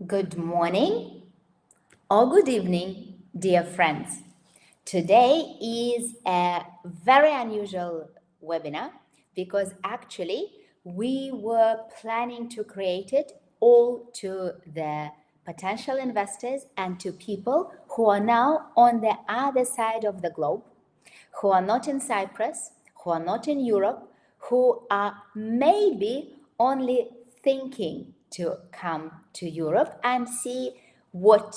Good morning or good evening, dear friends. Today is a very unusual webinar because actually we were planning to create it all to the potential investors and to people who are now on the other side of the globe, who are not in Cyprus, who are not in Europe, who are maybe only thinking to come to Europe and see what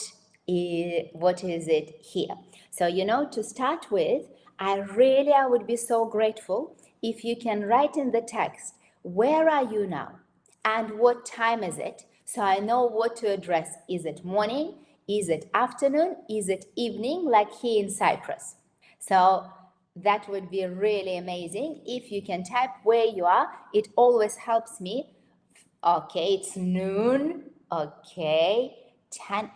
is it here. So, to start with, I would be so grateful if you can write in the text, where are you now and what time is it? So I know what to address. Is it morning? Is it afternoon? Is it evening like here in Cyprus? So that would be really amazing. If you can type where you are, it always helps me. Okay, it's noon. Okay, 10.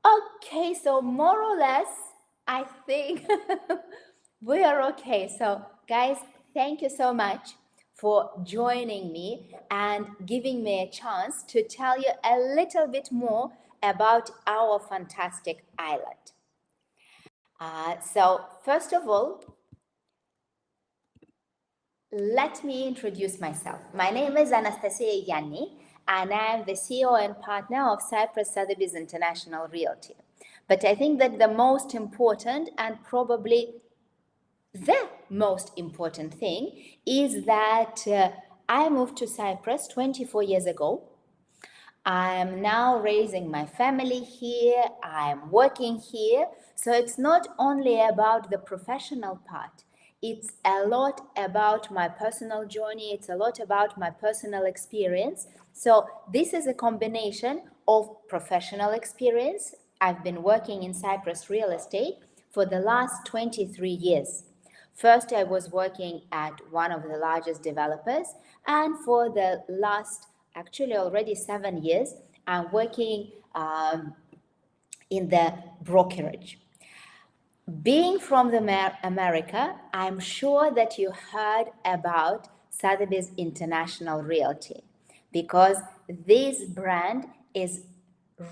Okay, so more or less, I think we are okay. So guys, thank you so much for joining me and giving me a chance to tell you a little bit more about our fantastic island. So first of all, let me introduce myself. My name is Anastasia Yanni, and I am the CEO and partner of Cyprus Sotheby's International Realty. But I think that the most important and probably the most important thing is that I moved to Cyprus 24 years ago. I am now raising my family here. I am working here. So it's not only about the professional part. It's a lot about my personal journey. It's a lot about my personal experience. So this is a combination of professional experience. I've been working in Cyprus real estate for the last 23 years. First, I was working at one of the largest developers, and for the last, actually already 7 years, I'm working in the brokerage. Being from America, I'm sure that you heard about Sotheby's International Realty because this brand is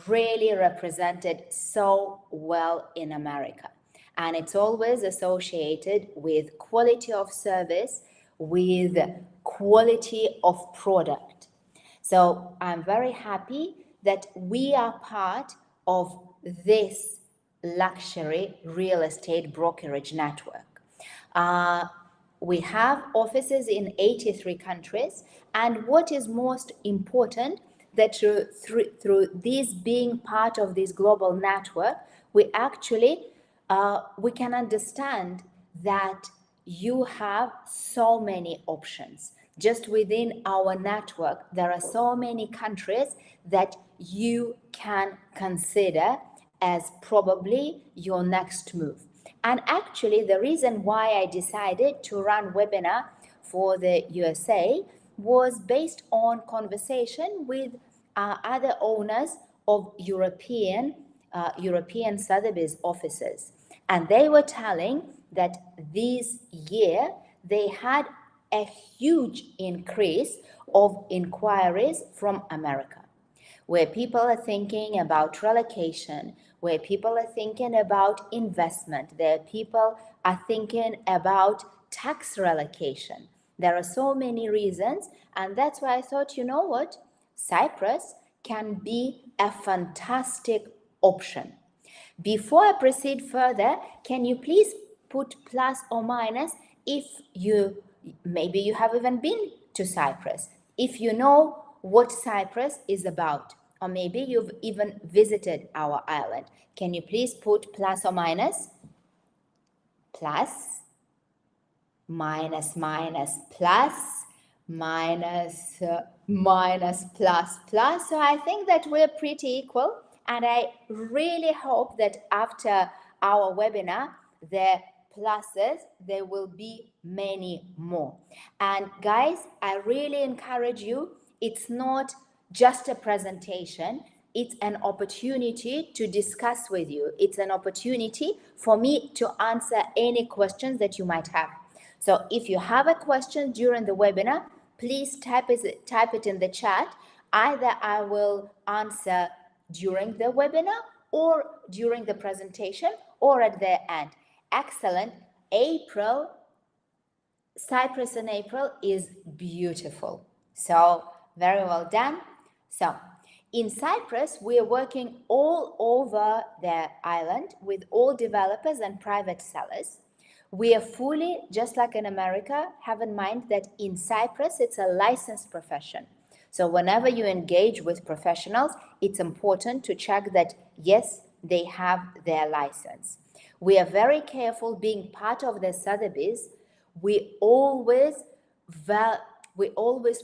really represented so well in America. And it's always associated with quality of service, with quality of product. So I'm very happy that we are part of this luxury real estate brokerage network. We have offices in 83 countries, and what is most important, that through this being part of this global network, we actually we can understand that you have so many options. Just within our network, there are so many countries that you can consider as probably your next move. And actually, the reason why I decided to run webinar for the USA was based on conversation with other owners of European Sotheby's offices. And they were telling that this year they had a huge increase of inquiries from America, where people are thinking about relocation, where people are thinking about investment, where people are thinking about tax relocation. There are so many reasons, and that's why I thought, you know what, Cyprus can be a fantastic option. Before I proceed further, can you please put plus or minus if maybe you have even been to Cyprus, if you know what Cyprus is about, or maybe you've even visited our island. Can you please put plus or minus? Plus, minus, minus, plus, minus, minus, plus, plus. So I think that we're pretty equal, and I really hope that after our webinar, the pluses, there will be many more. And guys, I really encourage you, it's not just a presentation, it's an opportunity to discuss with you. It's an opportunity for me to answer any questions that you might have. So if you have a question during the webinar, please type it in the chat. Either I will answer during the webinar or during the presentation or at the end. Excellent. April, Cyprus in April is beautiful. So very well done. So in Cyprus, we are working all over the island with all developers and private sellers. We are fully, just like in America, have in mind that in Cyprus, it's a licensed profession. So whenever you engage with professionals, it's important to check that, yes, they have their license. We are very careful being part of the Sotheby's. We always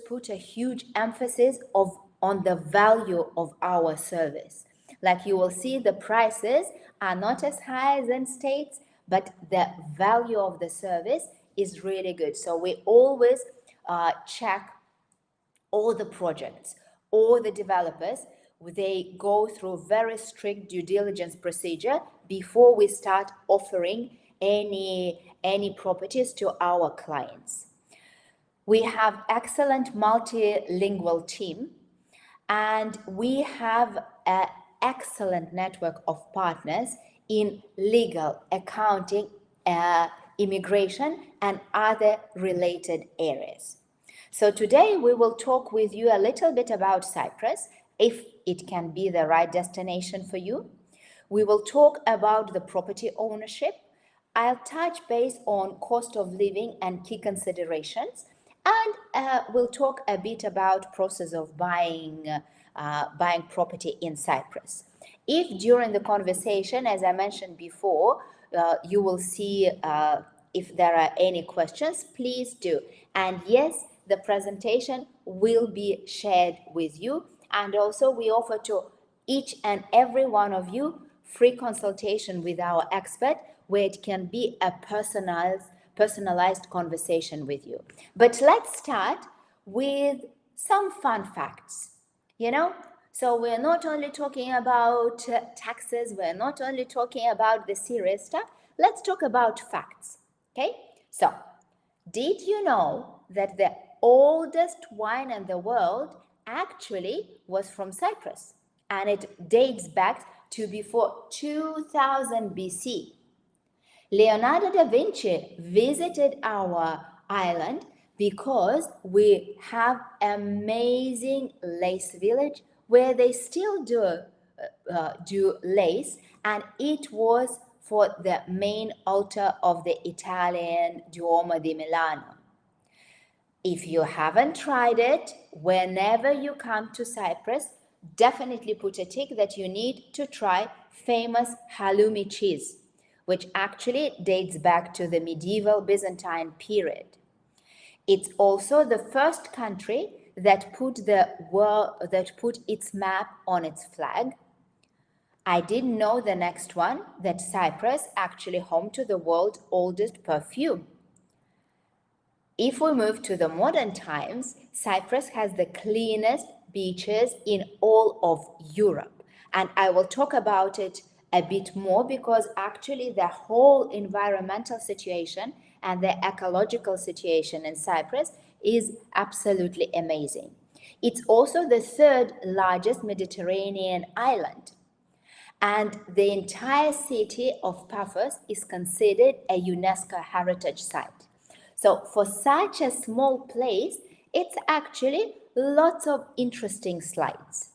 put a huge emphasis on the value of our service. Like you will see, the prices are not as high as in States, but the value of the service is really good. So we always check all the projects, all the developers. They go through very strict due diligence procedure before we start offering any properties to our clients. We have excellent multilingual team, and we have an excellent network of partners in legal, accounting, immigration, and other related areas. So today we will talk with you a little bit about Cyprus, if it can be the right destination for you. We will talk about the property ownership. I'll touch base on cost of living and key considerations, and we'll talk a bit about process of buying property in Cyprus. If during the conversation, as I mentioned before, you will see if there are any questions, please do. And yes, the presentation will be shared with you. And also we offer to each and every one of you free consultation with our expert, where it can be a personalized conversation with you. But let's start with some fun facts, So we're not only talking about taxes, we're not only talking about the serious stuff, let's talk about facts, okay? So, did you know that the oldest wine in the world actually was from Cyprus? And it dates back to before 2000 BC. Leonardo da Vinci visited our island because we have amazing lace village where they still do lace, and it was for the main altar of the Italian Duomo di Milano. If you haven't tried it, whenever you come to Cyprus, definitely put a tick that you need to try famous halloumi cheese, which actually dates back to the medieval Byzantine period. It's also the first country that put its map on its flag. I didn't know the next one, that Cyprus actually home to the world's oldest perfume. If we move to the modern times, Cyprus has the cleanest beaches in all of Europe. And I will talk about it a bit more because actually the whole environmental situation and the ecological situation in Cyprus is absolutely amazing. It's also the third largest Mediterranean island. And the entire city of Paphos is considered a UNESCO heritage site. So for such a small place, it's actually lots of interesting slides,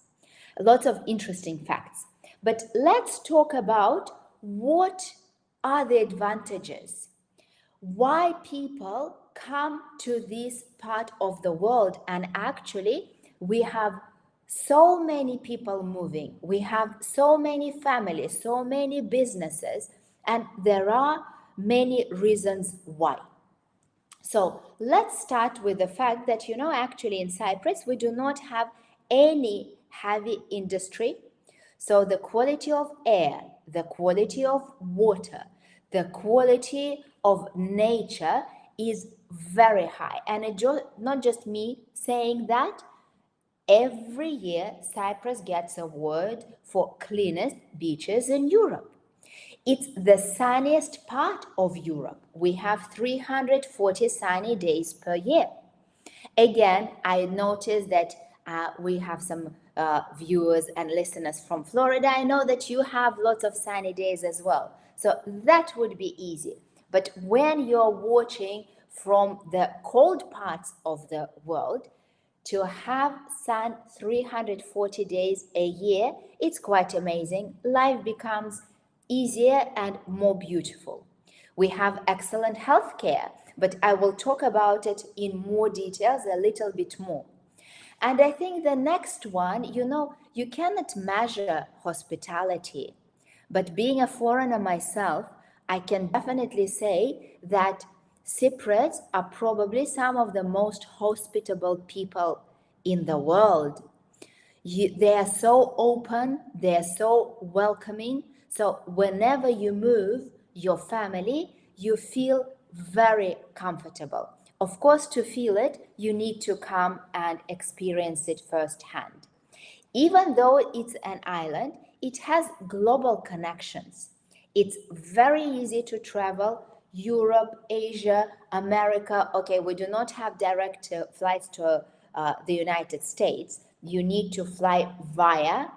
lots of interesting facts. But let's talk about what are the advantages, why people come to this part of the world. And actually, we have so many people moving, we have so many families, so many businesses, and there are many reasons why. So let's start with the fact that, actually in Cyprus, we do not have any heavy industry. So the quality of air, the quality of water, the quality of nature is very high. And not just me saying that. Every year, Cyprus gets an award for cleanest beaches in Europe. It's the sunniest part of Europe. We have 340 sunny days per year. Again, I noticed that we have some viewers and listeners from Florida, I know that you have lots of sunny days as well. So that would be easy. But when you're watching from the cold parts of the world, to have sun 340 days a year, it's quite amazing. Life becomes easier and more beautiful. We have excellent healthcare, but I will talk about it in more details a little bit more. And I think the next one, you cannot measure hospitality. But being a foreigner myself, I can definitely say that Cypriots are probably some of the most hospitable people in the world. They are so open, they are so welcoming. So whenever you move your family, you feel very comfortable. Of course, to feel it, you need to come and experience it firsthand. Even though it's an island, it has global connections. It's very easy to travel Europe, Asia, America. Okay, we do not have direct flights to the United States. You need to fly via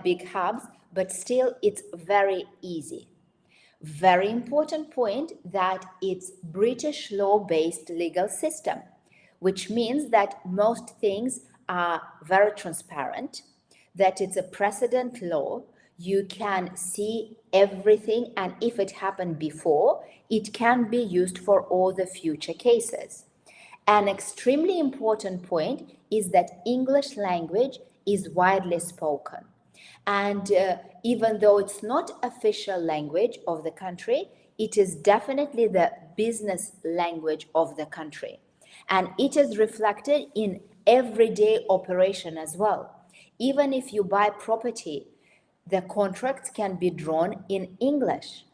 big hubs, but still it's very easy. Very important point that it's British law-based legal system, which means that most things are very transparent, that it's a precedent law. You can see everything, and if it happened before, it can be used for all the future cases. An extremely important point is that English language is widely spoken. And even though it's not official language of the country, it is definitely the business language of the country. And it is reflected in everyday operation as well. Even if you buy property, the contracts can be drawn in English.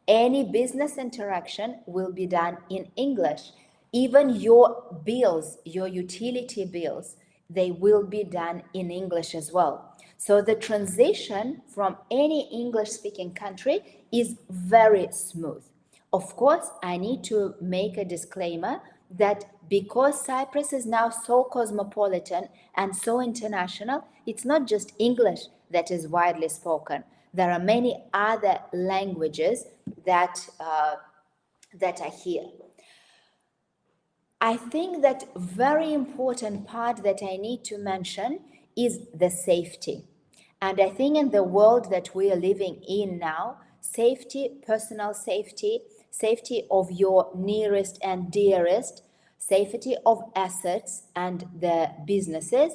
Any business interaction will be done in English. Even your bills, your utility bills, they will be done in English as well. So the transition from any English-speaking country is very smooth. Of course, I need to make a disclaimer that because Cyprus is now so cosmopolitan and so international, it's not just English that is widely spoken. There are many other languages that are here. I think that very important part that I need to mention is the safety. And I think in the world that we are living in now, safety, personal safety, safety of your nearest and dearest, safety of assets and the businesses,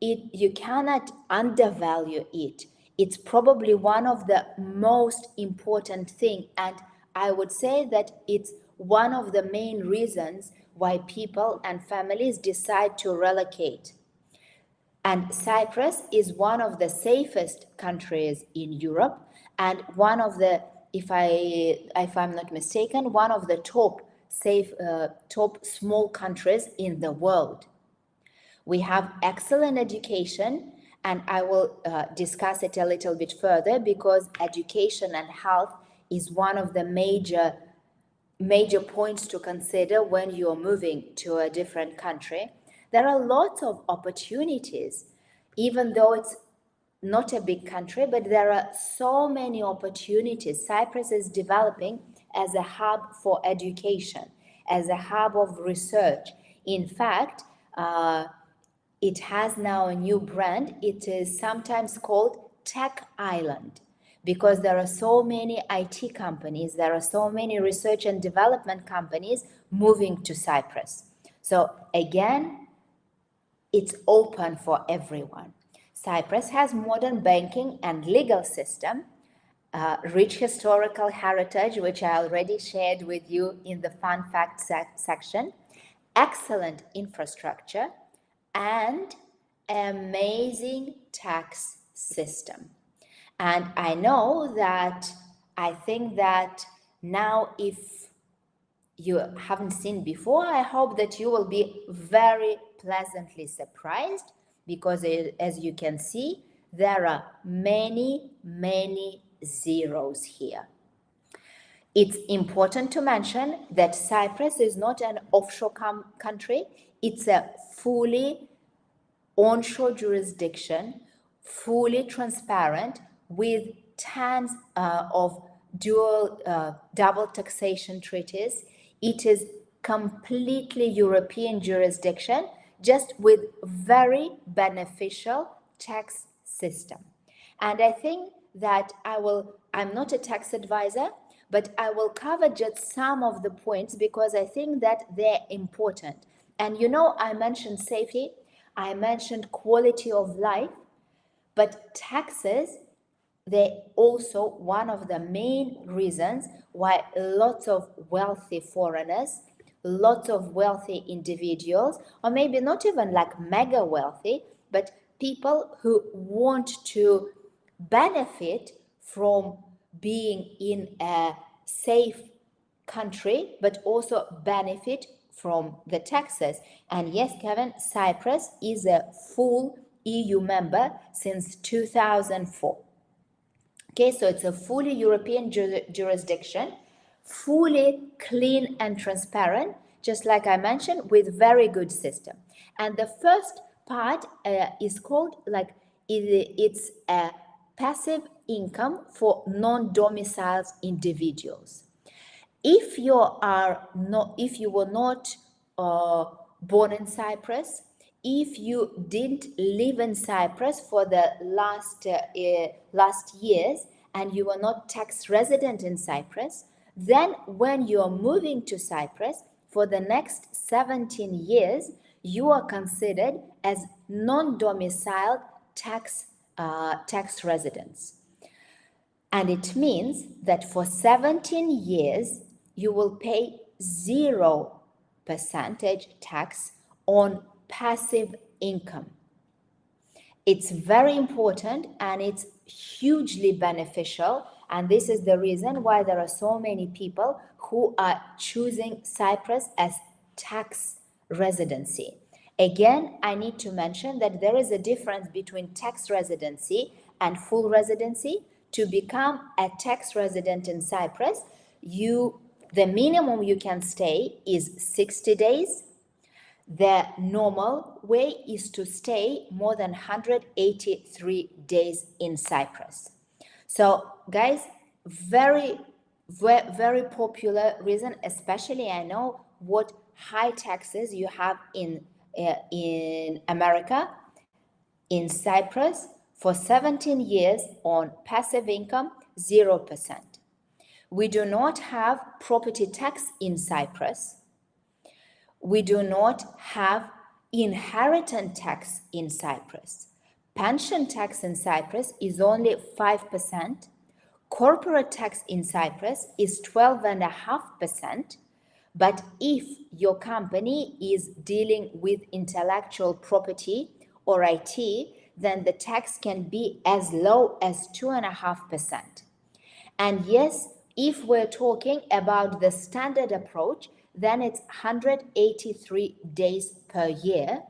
you cannot undervalue it. It's probably one of the most important thing, and I would say that it's one of the main reasons why people and families decide to relocate. And Cyprus is one of the safest countries in Europe, and one of the, if I'm not mistaken, one of the top small countries in the world. We have excellent education, and I will discuss it a little bit further, because education and health is one of the major points to consider when you're moving to a different country. There are lots of opportunities, even though it's not a big country, but there are so many opportunities. Cyprus is developing as a hub for education, as a hub of research. In fact, it has now a new brand. It is sometimes called Tech Island, because there are so many IT companies, there are so many research and development companies moving to Cyprus. So again, it's open for everyone. Cyprus has modern banking and legal system, rich historical heritage, which I already shared with you in the fun fact section, excellent infrastructure, and amazing tax system. And I know that I think that now, if you haven't seen before, I hope that you will be very pleasantly surprised, because as you can see, there are many zeros here. It's important to mention that Cyprus is not an offshore country. It's a fully onshore jurisdiction, fully transparent, with tons of double taxation treaties. It is completely European jurisdiction, just with very beneficial tax system. And I think that I'm not a tax advisor, but I will cover just some of the points because I think that they're important. And I mentioned safety, I mentioned quality of life, but taxes, they're also one of the main reasons why lots of wealthy foreigners, lots of wealthy individuals, or maybe not even like mega wealthy, but people who want to benefit from being in a safe country, but also benefit from the taxes. And yes, Kevin, Cyprus is a full EU member since 2004. Okay, so it's a fully European jurisdiction, fully clean and transparent, just like I mentioned, with very good system. And the first part is called it's a passive income for non-domiciled individuals. If you were not born in Cyprus, if you didn't live in Cyprus for the last years and you were not tax resident in Cyprus, then when you are moving to Cyprus for the next 17 years, you are considered as non-domiciled tax residents. And it means that for 17 years, you will pay 0% tax on passive income. It's very important and it's hugely beneficial. And this is the reason why there are so many people who are choosing Cyprus as tax residency. Again, I need to mention that there is a difference between tax residency and full residency. To become a tax resident in Cyprus, the minimum you can stay is 60 days. The normal way is to stay more than 183 days in Cyprus. So, guys, very, very popular reason, especially I know what high taxes you have in America. In Cyprus, for 17 years on passive income, 0%. We do not have property tax in Cyprus. We do not have inheritance tax in Cyprus. Pension tax in Cyprus is only 5%. Corporate tax in Cyprus is 12.5%. But if your company is dealing with intellectual property or IT, then the tax can be as low as 2.5%. And yes, if we're talking about the standard approach, then it's 183 days per year.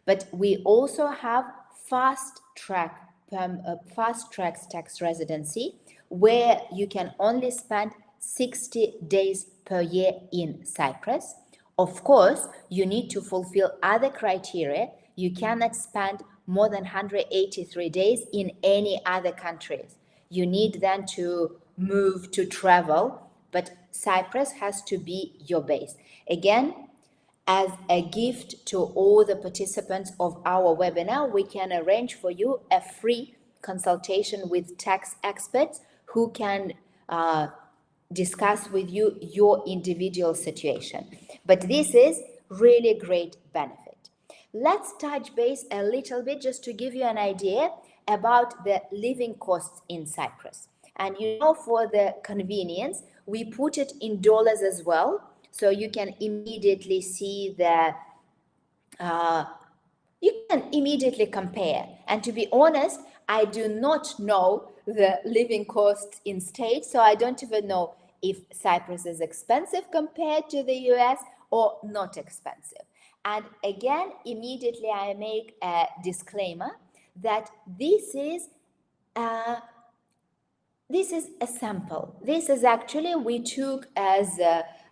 But we also have fast track tax residency, where you can only spend 60 days per year in Cyprus. Of course, you need to fulfill other criteria. You cannot spend more than 183 days in any other countries. You need then to move to travel, but Cyprus has to be your base. Again, as a gift to all the participants of our webinar, we can arrange for you a free consultation with tax experts who can discuss with you your individual situation. But this is really great benefit. Let's touch base a little bit just to give you an idea about the living costs in Cyprus. And for the convenience, we put it in dollars as well, so you can immediately see you can immediately compare. And to be honest, I do not know the living costs in states, so I don't even know if Cyprus is expensive compared to the US or not expensive. And again, immediately I make a disclaimer that this is a sample. This is actually, we took as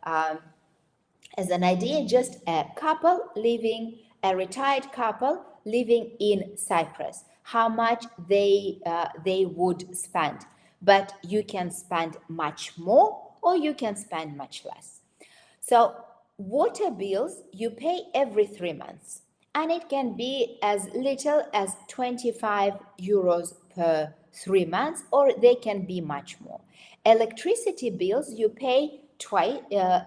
an idea, just a couple living, a retired couple living in Cyprus, how much they would spend. But you can spend much more or you can spend much less. So water bills you pay every 3 months, and it can be as little as 25 euros per 3 months, or they can be much more. Electricity bills you pay twice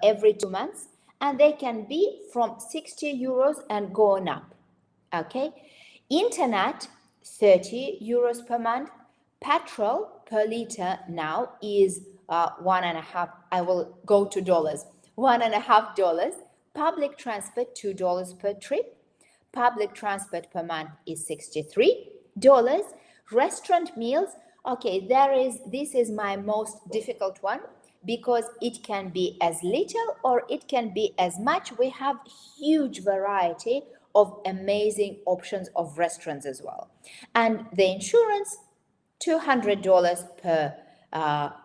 every 2 months, and they can be from 60 euros and going up. Okay, internet 30 euros per month. Petrol per liter now is 1.5. I will go to dollars. $1.5. Public transport $2 per trip. Public transport per month is $63. Restaurant meals, okay, this is my most difficult one because it can be as little or it can be as much. We have huge variety of amazing options of restaurants as well. And the insurance, $200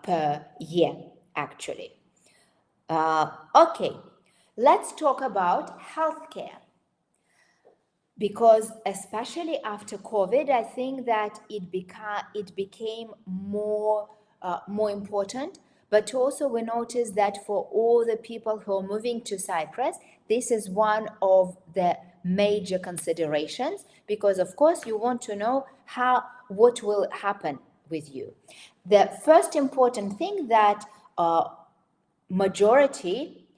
per year, actually. Okay, let's talk about healthcare. Because especially after COVID, I think that it became more important. But also we noticed that for all the people who are moving to Cyprus, this is one of the major considerations, because of course you want to know what will happen with you. The first important thing that majority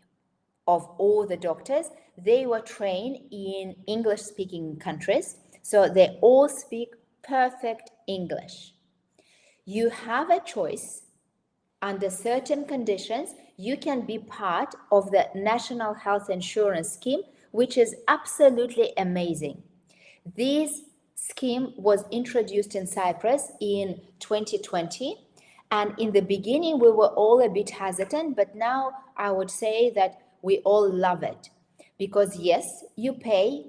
of all the doctors, they were trained in English-speaking countries, so they all speak perfect English. You have a choice. Under certain conditions, you can be part of the National Health Insurance Scheme, which is absolutely amazing. This scheme was introduced in Cyprus in 2020, and in the beginning we were all a bit hesitant, but now I would say that we all love it, because yes, you pay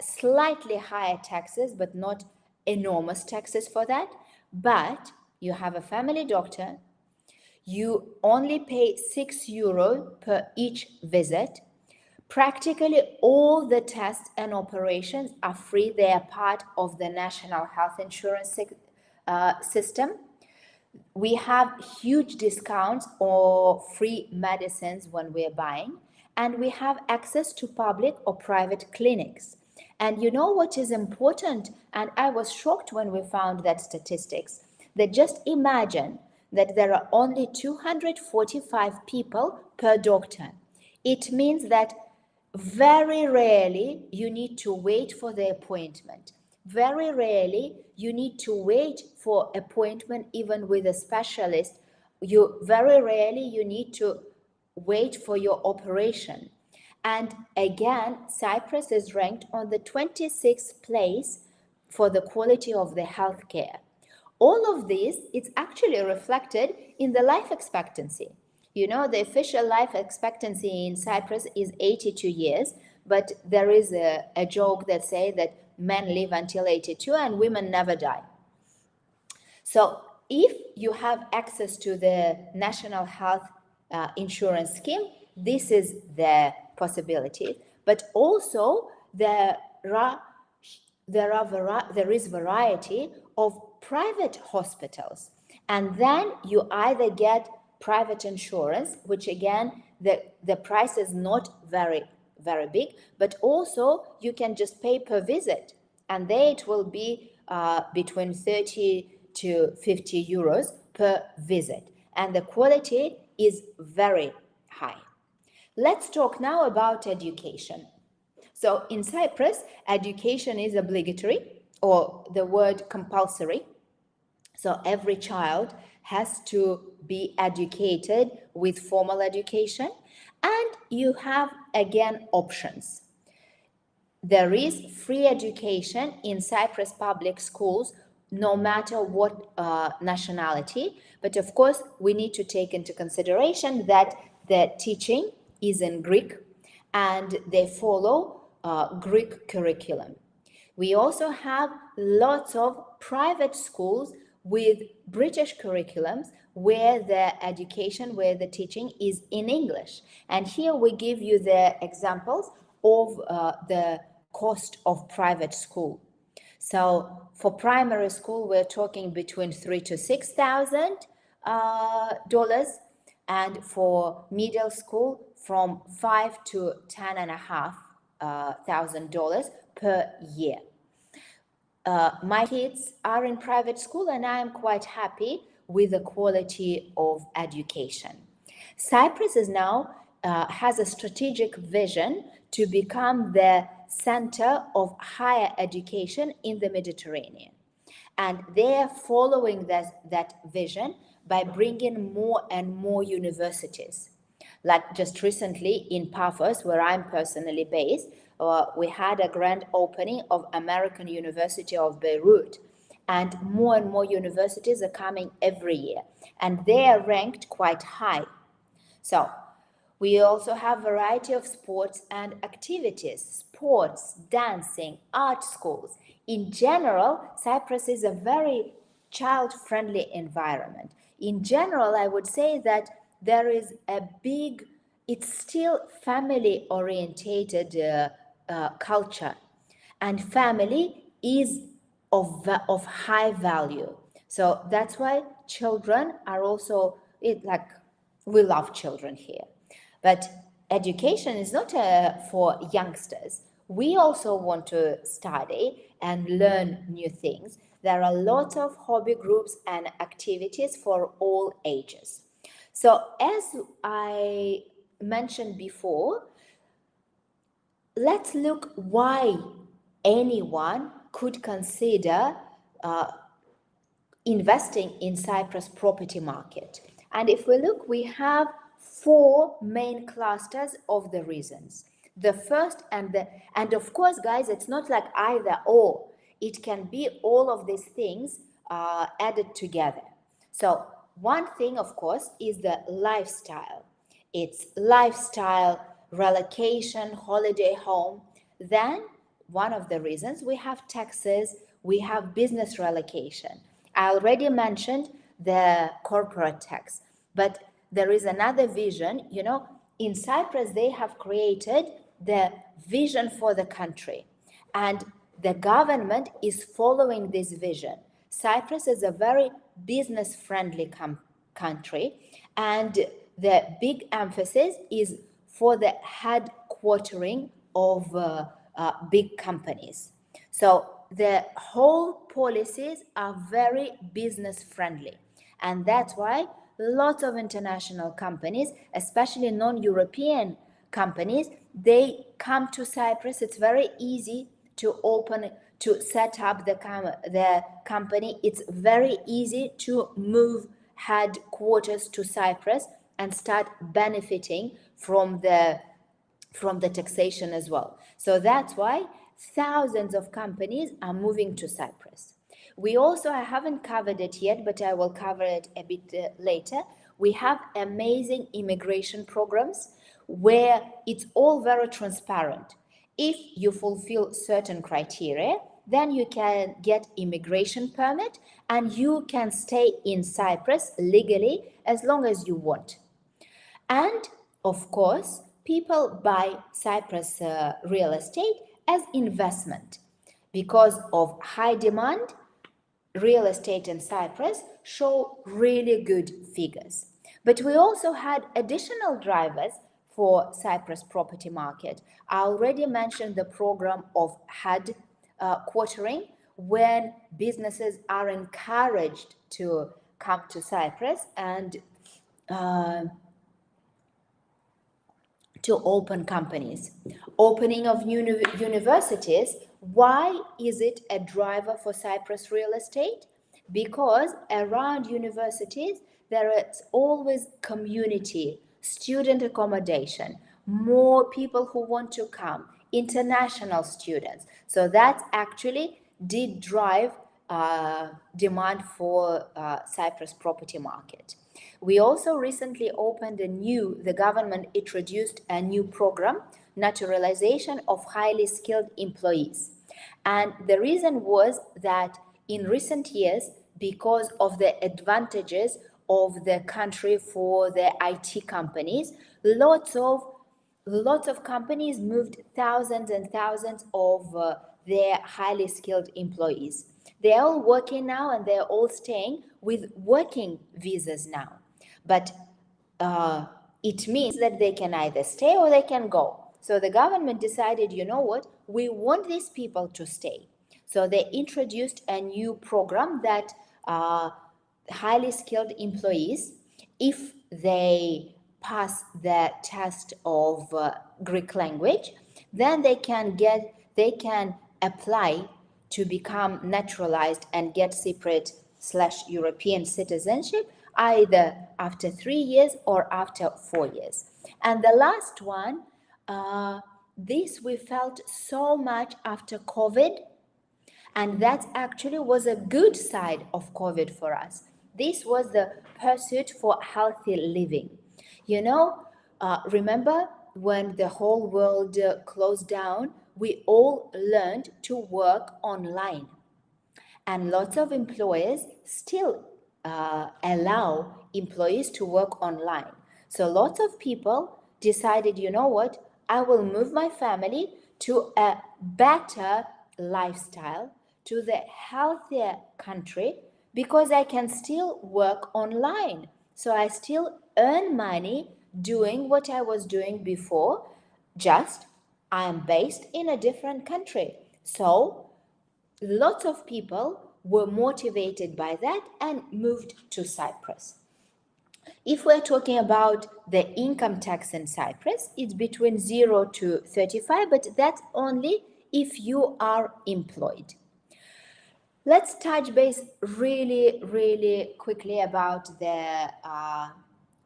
slightly higher taxes, but not enormous taxes for that. But you have a family doctor. You only pay €6 per each visit. Practically all the tests and operations are free. They are part of the National Health Insurance system. We have huge discounts or free medicines when we're buying, and we have access to public or private clinics. And you know what is important? And I was shocked when we found that statistics, that just imagine that there are only 245 people per doctor. It means that very rarely you need to wait for the appointment. Very rarely you need to wait for appointment even with a specialist. Very rarely you need to wait for your operation. And again, Cyprus is ranked on the 26th place for the quality of the healthcare. All of this is actually reflected in the life expectancy. You know, the official life expectancy in Cyprus is 82 years, but there is a joke that says that men live until 82 and women never die. So if you have access to the National Health Insurance Scheme, this is the possibility. But also there is variety of private hospitals. And then you either get private insurance, which again, the price is not very, very big, but also you can just pay per visit. And there it will be between 30 to 50 euros per visit. And the quality is very high. Let's talk now about education. So in Cyprus, education is obligatory, or the word compulsory. So every child has to be educated with formal education, and you have again options. There is free education in Cyprus public schools, no matter what nationality, but of course we need to take into consideration that the teaching is in Greek and they follow Greek curriculum. We also have lots of private schools with British curriculums where the teaching is in English. And here we give you the examples of the cost of private school. So for primary school, we're talking between $3,000 to $6,000, and for middle school, from $5,000 to $10,500 per year. My kids are in private school, and I am quite happy with the quality of education. Cyprus is now has a strategic vision to become the center of higher education in the Mediterranean. And they are following that vision by bringing more and more universities. Like just recently in Paphos, where I'm personally based, we had a grand opening of American University of Beirut. And more universities are coming every year. And they are ranked quite high. So we also have variety of sports and activities, sports, dancing, art schools. In general, Cyprus is a very child-friendly environment. In general, I would say that there is a big, it's still family-orientated culture, and family is of high value. So that's why children are also, we love children here. But education is not for youngsters. We also want to study and learn new things. There are lots of hobby groups and activities for all ages. So as I mentioned before, let's look why anyone could consider investing in Cyprus property market. And if we look, we have four main clusters of the reasons. The first and of course, guys, it's not like either or. It can be all of these things added together. So one thing, of course, is the lifestyle. It's lifestyle, relocation, holiday home. Then one of the reasons, we have taxes, we have business relocation. I already mentioned the corporate tax, but there is another vision. In Cyprus, they have created the vision for the country, and the government is following this vision. Cyprus is a very business-friendly country, and the big emphasis is for the headquartering of big companies. So the whole policies are very business friendly, and that's why lots of international companies, especially non-European companies, they come to Cyprus. It's very easy to set up the company. It's very easy to move headquarters to Cyprus and start benefiting from the taxation as well. So that's why thousands of companies are moving to Cyprus. We also, I haven't covered it yet, but I will cover it a bit later. We have amazing immigration programs where it's all very transparent. If you fulfill certain criteria, then you can get immigration permit and you can stay in Cyprus legally as long as you want. And of course, people buy Cyprus real estate as investment. Because of high demand, real estate in Cyprus show really good figures. But we also had additional drivers for Cyprus property market. I already mentioned the program of headquartering, when businesses are encouraged to come to Cyprus and to open companies. Opening of universities. Why is it a driver for Cyprus real estate? Because around universities, there is always community, student accommodation, more people who want to come, international students. So that actually did drive demand for Cyprus property market. We also recently opened the government introduced a new program, naturalization of highly skilled employees. And the reason was that in recent years, because of the advantages of the country for the IT companies, lots of lots of companies moved thousands and thousands of their highly skilled employees. They're all working now and they're all staying with working visas now. But uh, it means that they can either stay or they can go. So the government decided, you know what, we want these people to stay. So they introduced a new program that highly skilled employees, if they pass the test of Greek language, then they can apply to become naturalized and get Cypriot/European citizenship either after 3 years or after 4 years. And the last one, this we felt so much after COVID, and that actually was a good side of COVID for us. This was the pursuit for healthy living. You know, remember when the whole world closed down, we all learned to work online. And lots of employers still allow employees to work online. So lots of people decided, you know what, I will move my family to a better lifestyle, to the healthier country, because I can still work online. So I still earn money doing what I was doing before, just I am based in a different country. So lots of people were motivated by that and moved to Cyprus. If we're talking about the income tax in Cyprus, it's between 0 to 35, but that's only if you are employed. Let's touch base really quickly about the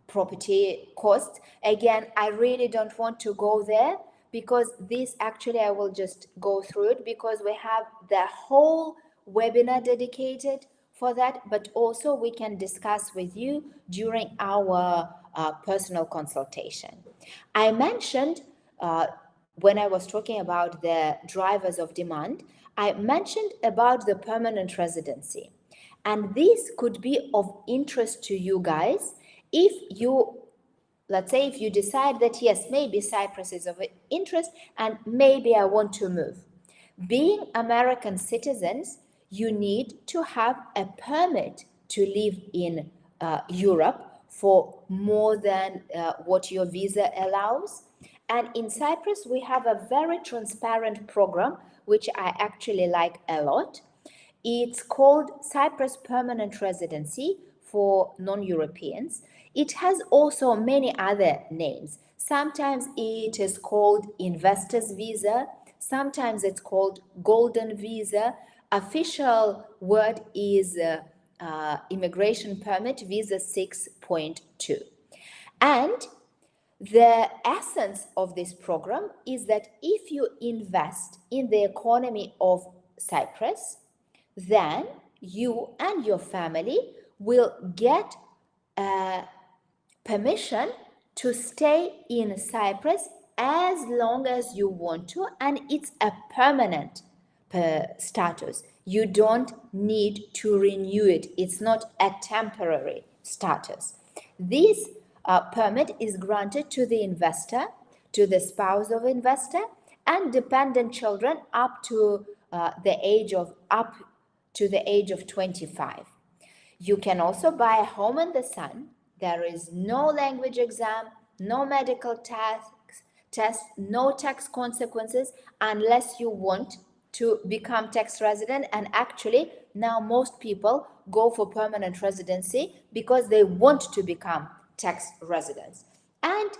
property costs. Again, I really don't want to go there because this actually I will just go through it because we have the whole webinar dedicated for that, but also we can discuss with you during our personal consultation. I mentioned when I was talking about the drivers of demand, I mentioned about the permanent residency. And this could be of interest to you guys if you, let's say, if you decide that, yes, maybe Cyprus is of interest and maybe I want to move. Being American citizens, you need to have a permit to live in Europe for more than what your visa allows. And in Cyprus, we have a very transparent program, which I actually like a lot. It's called Cyprus Permanent Residency for non-Europeans. It has also many other names. Sometimes it is called Investor's Visa. Sometimes it's called Golden Visa. Official word is Immigration Permit Visa 6.2. And the essence of this program is that if you invest in the economy of Cyprus, then you and your family will get permission to stay in Cyprus as long as you want to, and it's a permanent status. You don't need to renew it. It's not a temporary status. This permit is granted to the investor, to the spouse of investor, and dependent children up to the age of 25. You can also buy a home in the sun. There is no language exam, no medical test, no tax consequences unless you want to become tax resident. And actually, now most people go for permanent residency because they want to become tax residents. And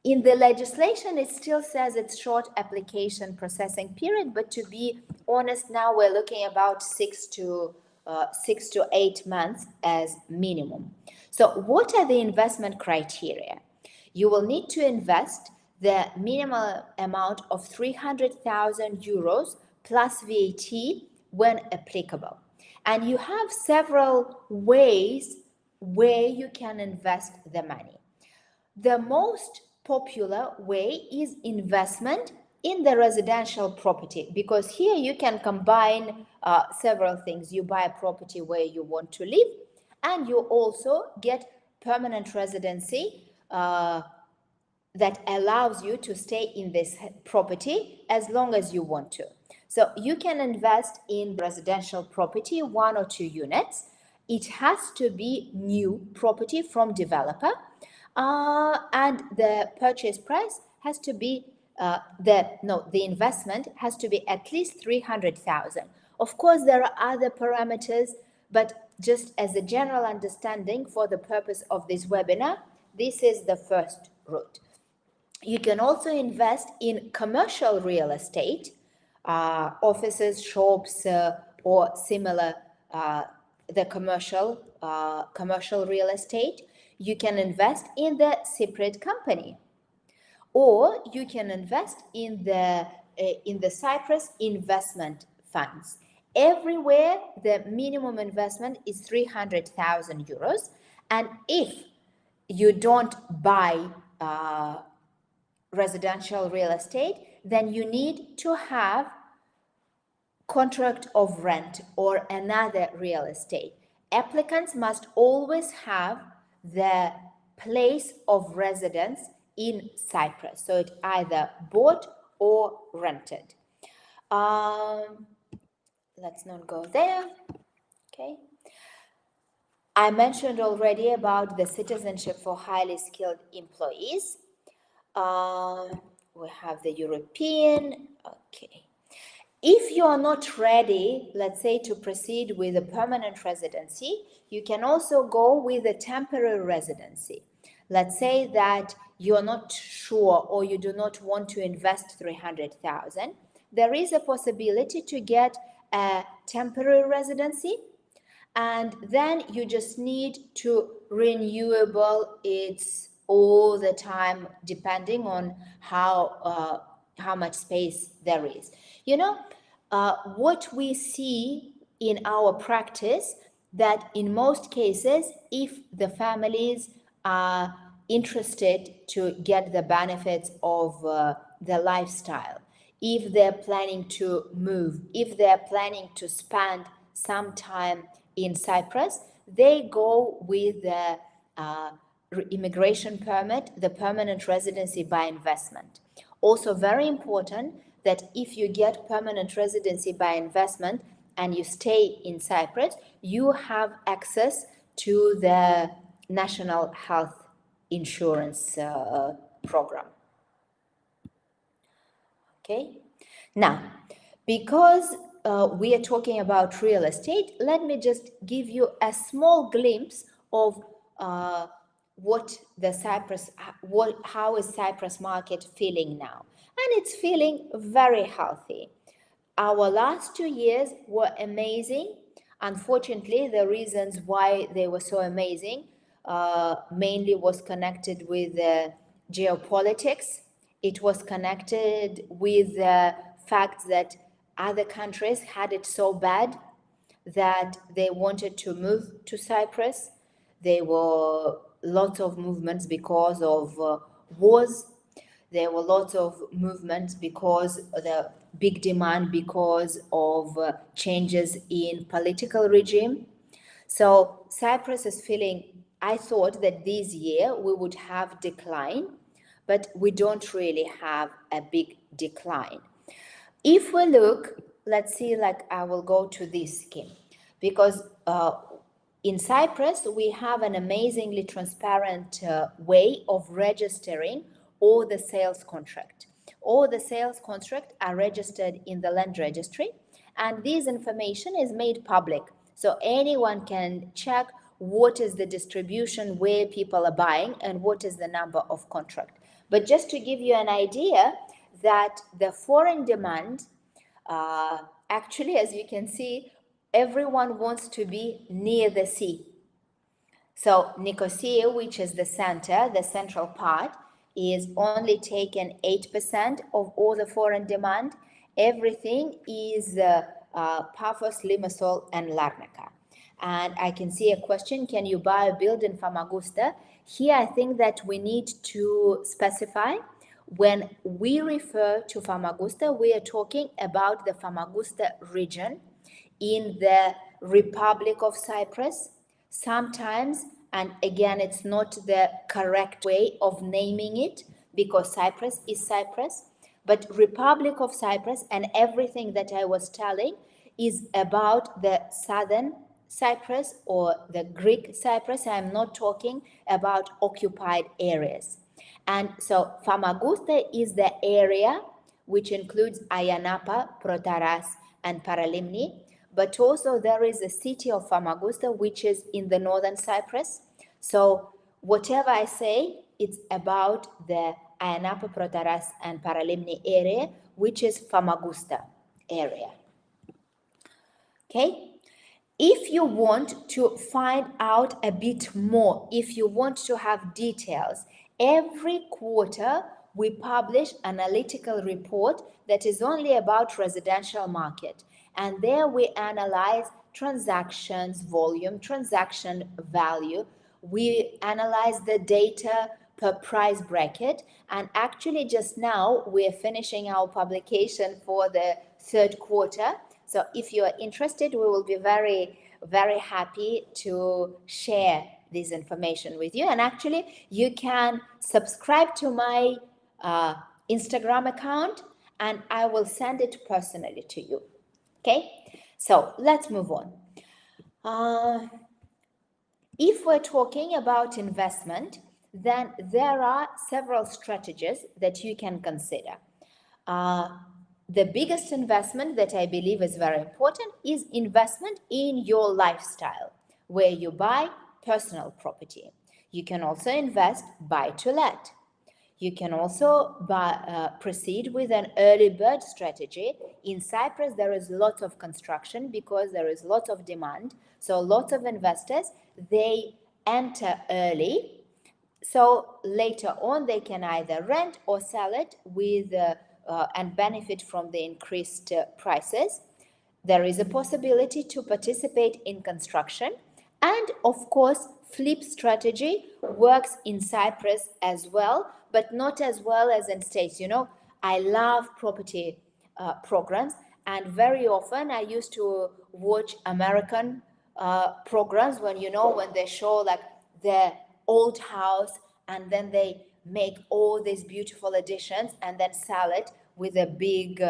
in the legislation, it still says it's short application processing period, but to be honest, now we're looking about 6 to 8 months as minimum. So what are the investment criteria? You will need to invest the minimum amount of 300,000 euros plus VAT when applicable. And you have several ways where you can invest the money. The most popular way is investment in the residential property, because here you can combine several things. You buy a property where you want to live, and you also get permanent residency that allows you to stay in this property as long as you want to. So you can invest in residential property, 1 or 2 units. It has to be new property from developer, and the purchase price has to be the investment has to be at least 300,000. Of course, there are other parameters, but just as a general understanding for the purpose of this webinar, this is the first route. You can also invest in commercial real estate, offices, shops, or similar, the commercial real estate. You can invest in the separate company, or you can invest in the Cyprus investment funds. Everywhere, the minimum investment is 300,000 euros, and if you don't buy residential real estate, then you need to have contract of rent or another real estate. Applicants must always have the place of residence in Cyprus, so it either bought or rented. Let's not go there. Okay. I mentioned already about the citizenship for highly skilled employees. We have the European. Okay. If you are not ready, let's say, to proceed with a permanent residency, you can also go with a temporary residency. Let's say that you are not sure or you do not want to invest 300,000. There is a possibility to get a temporary residency, and then you just need to renewable it's all the time, depending on how much space there is. You know, what we see in our practice, that in most cases, if the families are interested to get the benefits of the lifestyle, if they're planning to move, if they're planning to spend some time in Cyprus, they go with the immigration permit, the permanent residency by investment. Also very important that if you get permanent residency by investment and you stay in Cyprus, you have access to the national health insurance program. Okay, now, because we are talking about real estate, let me just give you a small glimpse of how is Cyprus market feeling now. And it's feeling very healthy. Our last 2 years were amazing. Unfortunately, the reasons why they were so amazing mainly was connected with geopolitics. It was connected with the fact that other countries had it so bad that they wanted to move to Cyprus. There were lots of movements because of wars. There were lots of movements because of the big demand because of changes in political regime. So Cyprus is feeling, I thought that this year we would have decline, but we don't really have a big decline. If we look, let's see, like I will go to this scheme, because in Cyprus, we have an amazingly transparent way of registering all the sales contract. All the sales contracts are registered in the land registry, and this information is made public. So anyone can check what is the distribution, where people are buying, and what is the number of contract. But just to give you an idea that the foreign demand, actually, as you can see, everyone wants to be near the sea. So Nicosia, which is the center, the central part, is only taken 8% of all the foreign demand. Everything is Paphos, Limassol, and Larnaca. And I can see a question, can you buy or build in Famagusta? Here, I think that we need to specify. When we refer to Famagusta, we are talking about the Famagusta region in the Republic of Cyprus. Sometimes, and again, it's not the correct way of naming it, because Cyprus is Cyprus. But Republic of Cyprus and everything that I was telling is about the southern Cyprus or the Greek Cyprus. I'm not talking about occupied areas. And so Famagusta is the area which includes Ayanapa, Protaras, and Paralimni. But also there is a city of Famagusta, which is in the northern Cyprus. So whatever I say, it's about the Ayanapa, Protaras, and Paralimni area, which is Famagusta area. Okay? If you want to find out a bit more, if you want to have details, every quarter we publish an analytical report that is only about residential market. And there we analyze transactions volume, transaction value. We analyze the data per price bracket. And actually just now we're finishing our publication for the third quarter. So if you are interested, we will be very, very happy to share this information with you. And actually, you can subscribe to my Instagram account, and I will send it personally to you. Okay? So let's move on. If we're talking about investment, then there are several strategies that you can consider. The biggest investment that I believe is very important is investment in your lifestyle, where you buy personal property. You can also invest buy to let. You can also proceed with an early bird strategy. In Cyprus, there is lots of construction because there is lots of demand. So lots of investors, they enter early. So later on, they can either rent or sell it with and benefit from the increased prices. There is a possibility to participate in construction. And of course, flip strategy works in Cyprus as well, but not as well as in States. You know, I love property programs, and very often I used to watch American programs when they show like the old house and then they make all these beautiful additions and then sell it with a big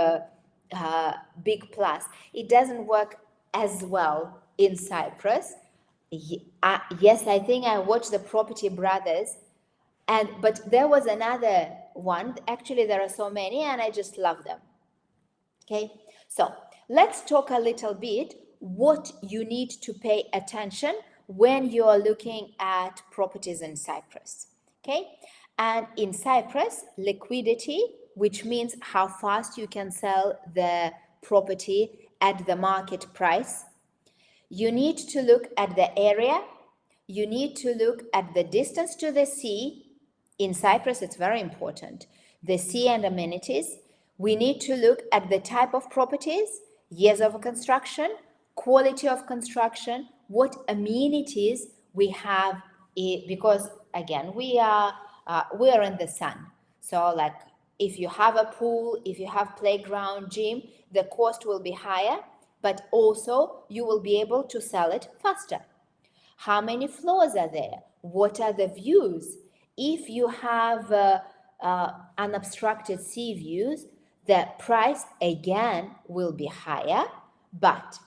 plus. It doesn't work as well in Cyprus. Yes, I think I watched the Property Brothers, but there was another one. Actually, there are so many, and I just love them. Okay, so let's talk a little bit what you need to pay attention when you are looking at properties in Cyprus. Okay, and in Cyprus, liquidity, which means how fast you can sell the property at the market price. You need to look at the area. You need to look at the distance to the sea. In Cyprus, it's very important. The sea and amenities. We need to look at the type of properties, years of construction, quality of construction, what amenities we have, because again, we are in the sun. So like if you have a pool, if you have playground, gym, the cost will be higher, but also you will be able to sell it faster. How many floors are there? What are the views? If you have unobstructed sea views, the price again will be higher, but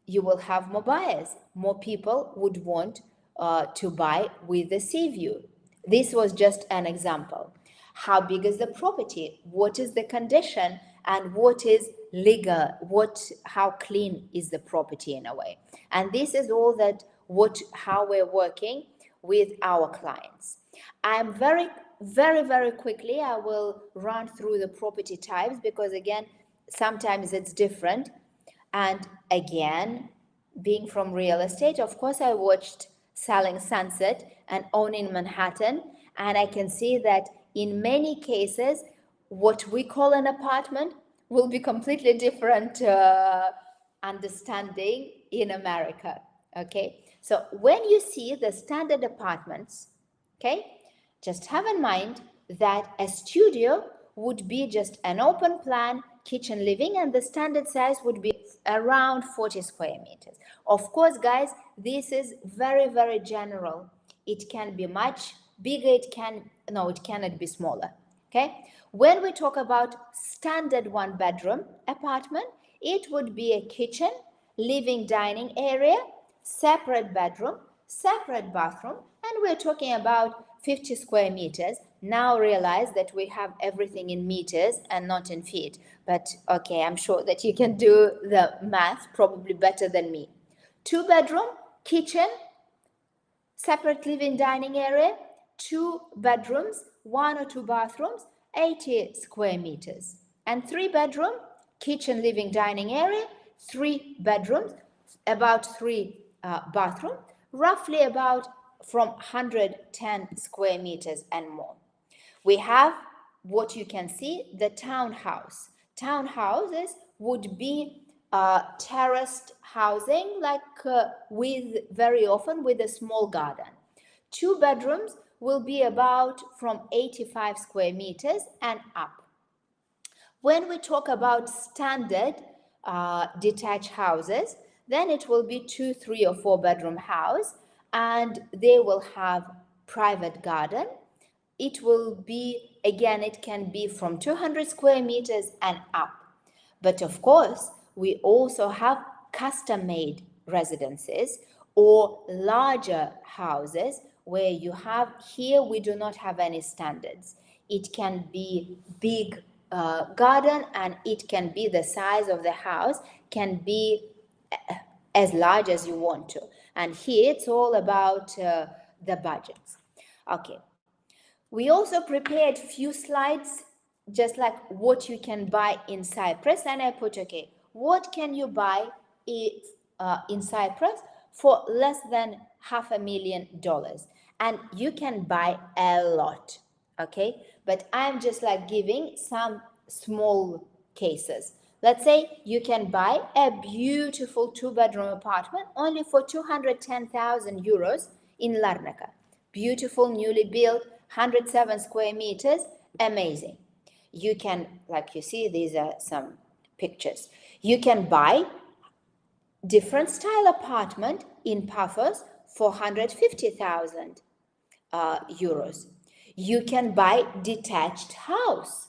you will have more buyers. More people would want to buy with the sea view. This was just an example. How big is the property? What is the condition? And what is legal? How clean is the property in a way? And this is all how we're working with our clients. I'm very quickly, I will run through the property types because again, sometimes it's different. And again, being from real estate, of course, I watched Selling Sunset and Owning Manhattan. And I can see that in many cases, what we call an apartment will be completely different understanding in America. Okay, so when you see the standard apartments, okay, just have in mind that a studio would be just an open plan, kitchen, living, and the standard size would be around 40 square meters. Of course, guys, this is very, very general. It can be much Bigger it cannot be smaller. Okay. When we talk about standard 1-bedroom apartment, it would be a kitchen, living dining area, separate bedroom, separate bathroom, and we're talking about 50 square meters. Now realize that we have everything in meters and not in feet. But okay, I'm sure that you can do the math probably better than me. 2-bedroom, kitchen, separate living dining area, 2 bedrooms, 1 or 2 bathrooms, 80 square meters. And 3-bedroom, kitchen, living dining area, 3 bedrooms, about 3 bathrooms, roughly about from 110 square meters and more. We have what you can see, the townhouse. Townhouses would be terraced housing, like very often with a small garden. 2 bedrooms will be about from 85 square meters and up. When we talk about standard detached houses, then it will be 2, 3 or 4 bedroom house, and they will have private garden. It will be, again, it can be from 200 square meters and up. But of course, we also have custom-made residences or larger houses where you have, here we do not have any standards. It can be big garden, and it can be the size of the house, can be as large as you want to. And here it's all about the budgets. Okay. We also prepared few slides, just like what you can buy in Cyprus. And I put, okay, what can you buy in Cyprus for less than $500,000? And you can buy a lot, okay? But I'm just like giving some small cases. Let's say you can buy a beautiful 2-bedroom apartment only for 210,000 euros in Larnaca. Beautiful, newly built, 107 square meters, amazing. You can, like you see, these are some pictures. You can buy different style apartment in Paphos for 150,000 euros. You can buy detached house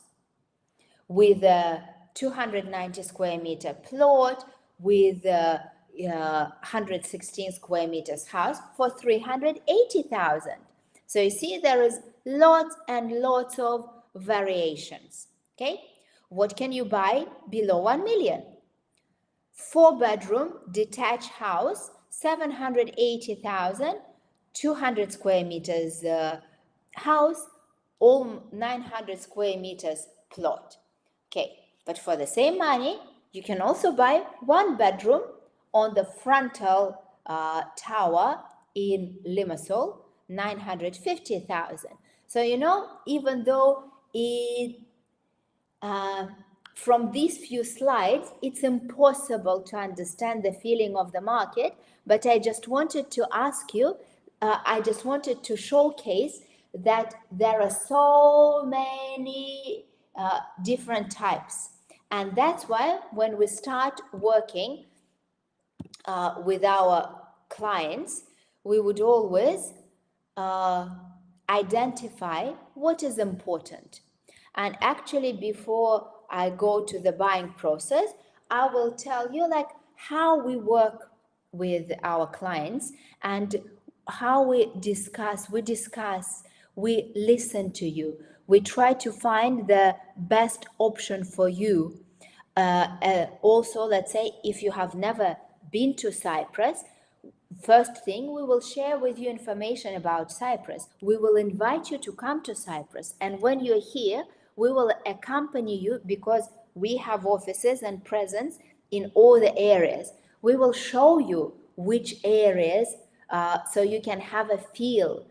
with a 290 square meter plot with a 116 square meters house for 380,000. So you see, there is lots and lots of variations. Okay, what can you buy below 1 million? 4-bedroom detached house, 780,000, 200 square meters house, all 900 square meters plot. Okay, but for the same money, you can also buy 1-bedroom on the frontal tower in Limassol, 950,000. So, you know, even though it, from these few slides, it's impossible to understand the feeling of the market, but I just wanted to ask you, I just wanted to showcase that there are so many different types. And that's why when we start working with our clients, we would always identify what is important. And actually, before I go to the buying process, I will tell you like how we work with our clients and how we discuss, we listen to you. We try to find the best option for you. Also, let's say if you have never been to Cyprus, first thing, we will share with you information about Cyprus. We will invite you to come to Cyprus. And when you're here, we will accompany you because we have offices and presence in all the areas. We will show you which areas so you can have a feel.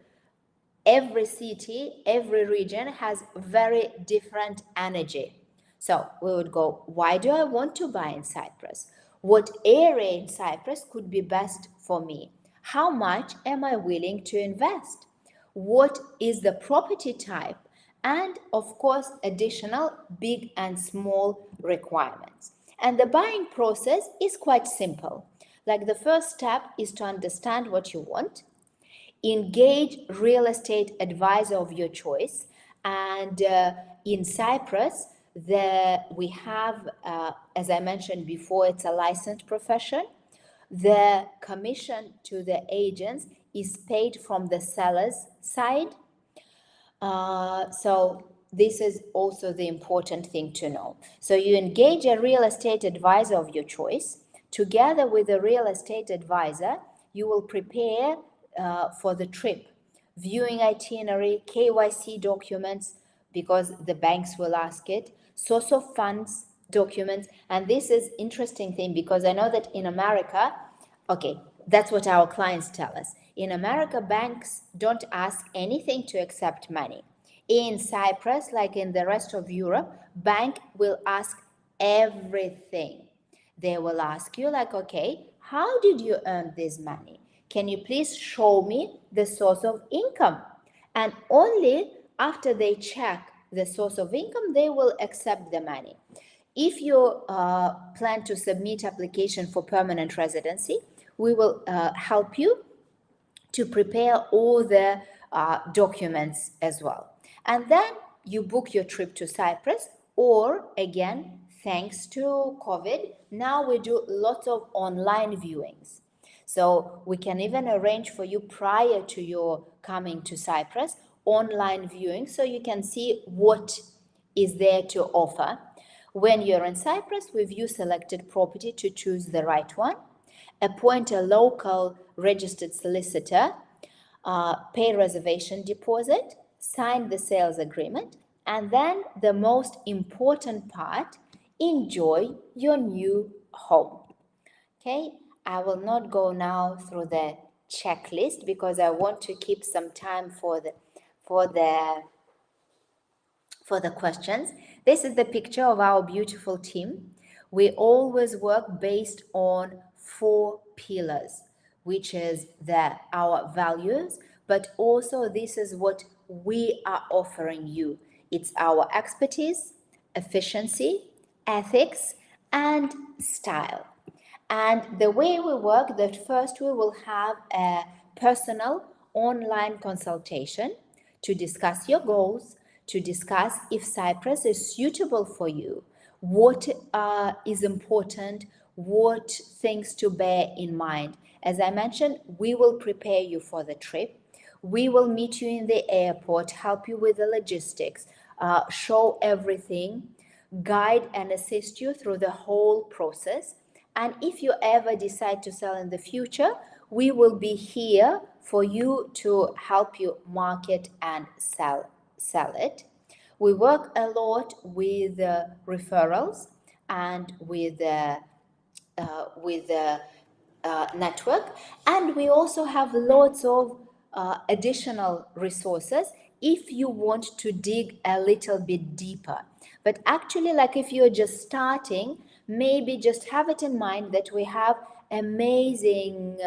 Every city, every region has very different energy. So we would go, why do I want to buy in Cyprus? What area in Cyprus could be best for me? How much am I willing to invest? What is the property type? And of course, additional big and small requirements. And the buying process is quite simple. Like the first step is to understand what you want. engage real estate advisor of your choice. And in Cyprus, we have, as I mentioned before, it's a licensed profession. The commission to the agents is paid from the seller's side. So this is also the important thing to know. So you engage a real estate advisor of your choice. Together with a real estate advisor, you will prepare for the trip, viewing itinerary, KYC documents, because the banks will ask it, source of funds documents. And this is interesting thing, because I know that in America, okay, that's what our clients tell us. In America, banks don't ask anything to accept money. In Cyprus, like in the rest of Europe, bank will ask everything. They will ask you like, okay, how did you earn this money? Can you please show me the source of income? And only after they check the source of income, they will accept the money. If you plan to submit application for permanent residency, we will help you to prepare all the documents as well. And then you book your trip to Cyprus, or again, thanks to COVID, now we do lots of online viewings. So we can even arrange for you prior to your coming to Cyprus, online viewing, so you can see what is there to offer. When you're in Cyprus, we view selected property to choose the right one, appoint a local registered solicitor, pay reservation deposit, sign the sales agreement, and then the most important part, enjoy your new home. Okay, I will not go now through the checklist because I want to keep some time for the questions. This is the picture of our beautiful team. We always work based on 4 pillars, which is our values, but also this is what we are offering you. It's our expertise, efficiency, ethics, and style. And the way we work, that first we will have a personal online consultation to discuss your goals, to discuss if Cyprus is suitable for you, what is important, what things to bear in mind. As I mentioned, we will prepare you for the trip. We will meet you in the airport, help you with the logistics, show everything, guide and assist you through the whole process. And if you ever decide to sell in the future, we will be here for you to help you market and sell it. We work a lot with referrals and with network, and we also have lots of additional resources if you want to dig a little bit deeper. But actually, like if you're just starting, maybe just have it in mind that we have amazing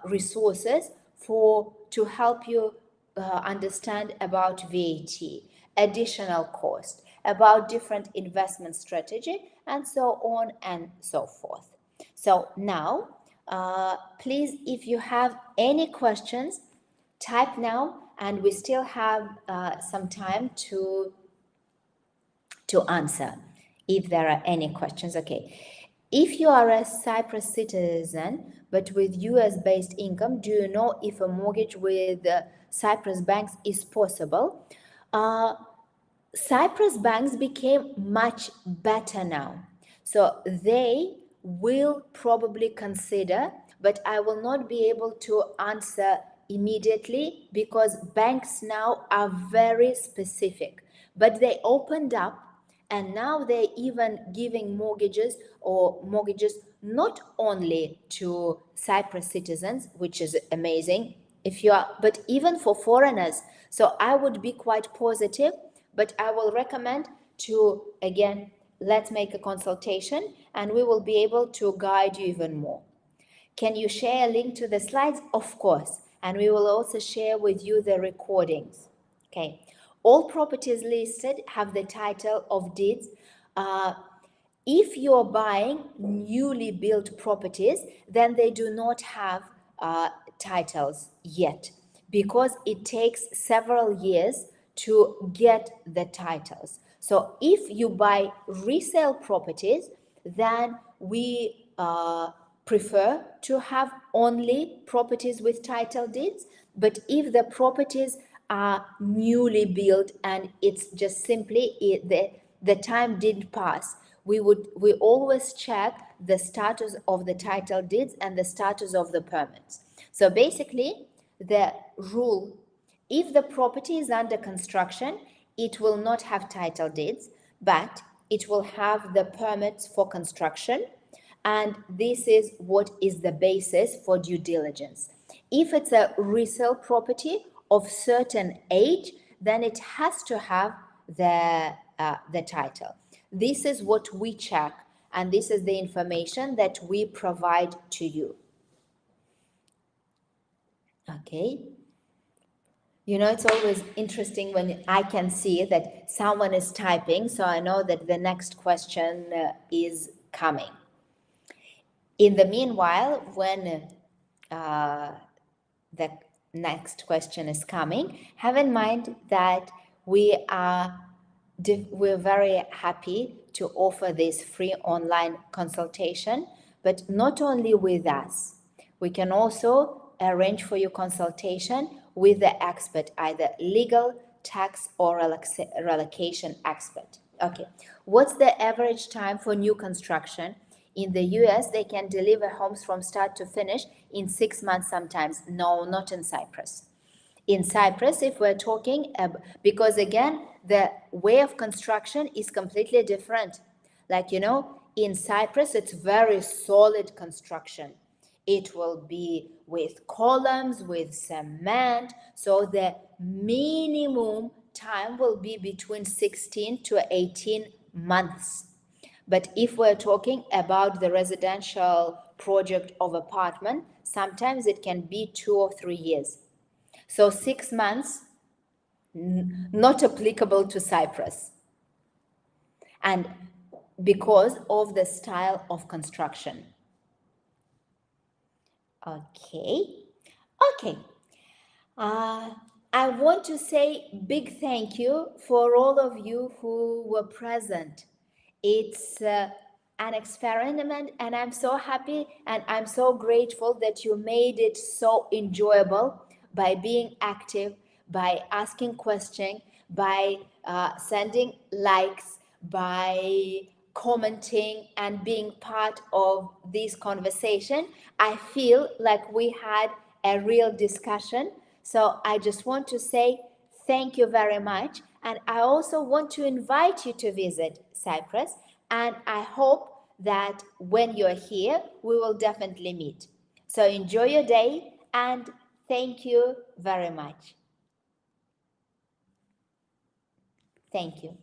resources to help you understand about VAT, additional cost, about different investment strategy, and so on and so forth. So now, please, if you have any questions, type now, and we still have some time to answer if there are any questions. Okay. If you are a Cyprus citizen but with US-based income, do you know if a mortgage with Cyprus banks is possible? Cyprus banks became much better now. So they will probably consider, but I will not be able to answer immediately because banks now are very specific. But they opened up, and now they're even giving mortgages not only to Cyprus citizens, which is amazing, but even for foreigners. So I would be quite positive, but I will recommend to, again, let's make a consultation and we will be able to guide you even more. Can you share a link to the slides? Of course. And we will also share with you the recordings. Okay. All properties listed have the title of deeds. If you're buying newly built properties, then they do not have titles yet, because it takes several years to get the titles. So if you buy resale properties, then we prefer to have only properties with title deeds. But if the properties are newly built and it's just simply the time didn't pass, we always check the status of the title deeds and the status of the permits. So basically, the rule, if the property is under construction, it will not have title deeds, but it will have the permits for construction, and this is what is the basis for due diligence. If it's a resale property of certain age, then it has to have the title. This is what we check, and this is the information that we provide to you. Okay. You know, it's always interesting when I can see that someone is typing, so I know that the next question is coming. In the meanwhile, when the next question is coming, have in mind that we're very happy to offer this free online consultation, but not only with us. We can also arrange for you consultation with the expert, either legal, tax, or relocation expert. Okay, what's the average time for new construction? In the US, they can deliver homes from start to finish in 6 months sometimes. No, not in Cyprus. In Cyprus, if we're talking, because again, the way of construction is completely different. Like, you know, in Cyprus, it's very solid construction. It will be with columns, with cement. So the minimum time will be between 16 to 18 months. But if we're talking about the residential project of apartment, sometimes it can be 2 or 3 years. So 6 months, not applicable to Cyprus. And because of the style of construction. Okay. I want to say big thank you for all of you who were present. It's an experiment, and I'm so happy and I'm so grateful that you made it so enjoyable by being active, by asking questions, by sending likes, by commenting and being part of this conversation. I feel like we had a real discussion. So I just want to say thank you very much. And I also want to invite you to visit Cyprus. And I hope that when you're here, we will definitely meet. So enjoy your day and thank you very much. Thank you.